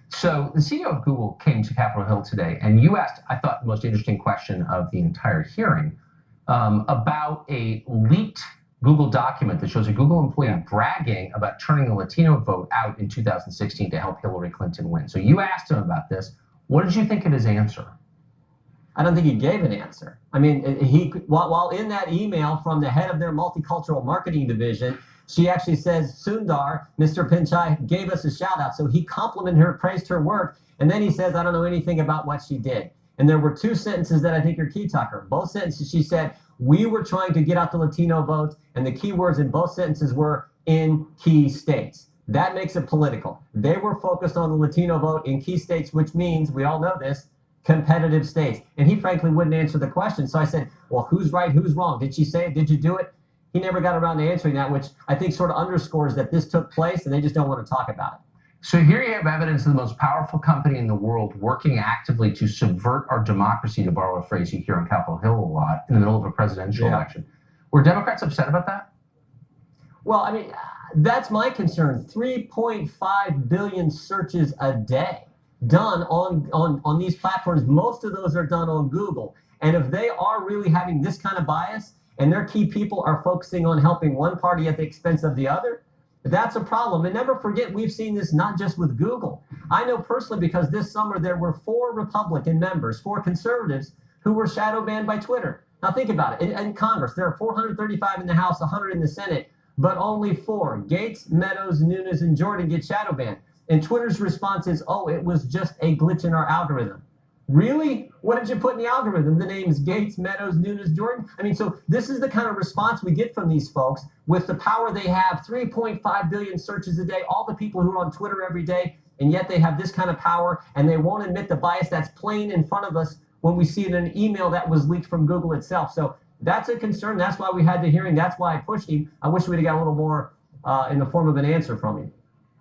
So the CEO of Google came to Capitol Hill today, and you asked, I thought, the most interesting question of the entire hearing about a leaked Google document that shows a Google employee bragging about turning the Latino vote out in 2016 to help Hillary Clinton win. So you asked him about this. What did you think of his answer? I don't think he gave an answer. I mean, while in that email from the head of their multicultural marketing division, she actually says, Sundar, Mr. Pichai, gave us a shout out. So he complimented her, praised her work, and then he says, I don't know anything about what she did. And there were two sentences that I think are key, Tucker. Both sentences, she said, we were trying to get out the Latino vote, and the key words in both sentences were in key states. That makes it political. They were focused on the Latino vote in key states, which means, we all know this, competitive states. And he frankly wouldn't answer the question. So I said, well, who's right, who's wrong? Did she say it? Did you do it? He never got around to answering that, which I think sort of underscores that this took place and they just don't want to talk about it. So here you have evidence of the most powerful company in the world working actively to subvert our democracy, to borrow a phrase you hear on Capitol Hill a lot, in the middle of a presidential election. Were Democrats upset about that? Well, I mean, that's my concern. 3.5 billion searches a day done on these platforms. Most of those are done on Google. And if they are really having this kind of bias and their key people are focusing on helping one party at the expense of the other, that's a problem. And never forget, we've seen this not just with Google. I know personally because this summer there were 4 Republican members, 4 conservatives, who were shadow banned by Twitter. Now think about it. In Congress, there are 435 in the House, 100 in the Senate, but only 4. Gates, Meadows, Nunes, and Jordan get shadow banned. And Twitter's response is, oh, it was just a glitch in our algorithm. Really? What did you put in the algorithm? The names Gates, Meadows, Nunes, Jordan? I mean, so this is the kind of response we get from these folks with the power they have, 3.5 billion searches a day, all the people who are on Twitter every day, and yet they have this kind of power, and they won't admit the bias that's plain in front of us when we see it in an email that was leaked from Google itself. So that's a concern. That's why we had the hearing. That's why I pushed him. I wish we'd have got a little more in the form of an answer from him.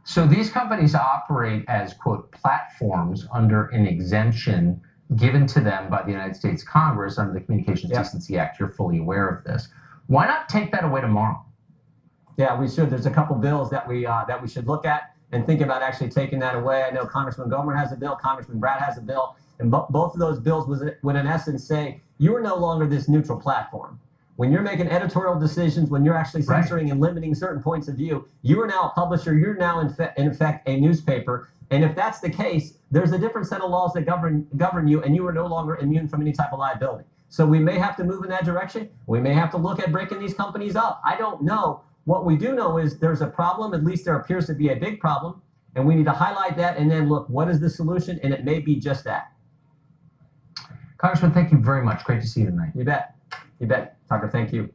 So these companies operate as, quote, platforms under an exemption given to them by the United States Congress under the Communications Decency Act. You're fully aware of this. Why not take that away tomorrow? Yeah, we should. There's a couple bills that we should look at and think about actually taking that away. I know Congressman Gomer has a bill, Congressman Brad has a bill, and both of those bills would in essence say, you are no longer this neutral platform. When you're making editorial decisions, when you're actually censoring and limiting certain points of view, you are now a publisher, you're now in effect a newspaper. And if that's the case, there's a different set of laws that govern you, and you are no longer immune from any type of liability. So we may have to move in that direction. We may have to look at breaking these companies up. I don't know. What we do know is there's a problem, at least there appears to be a big problem, and we need to highlight that and then look, what is the solution? And it may be just that. Congressman, thank you very much. Great to see you tonight. You bet. You bet. Tucker, thank you.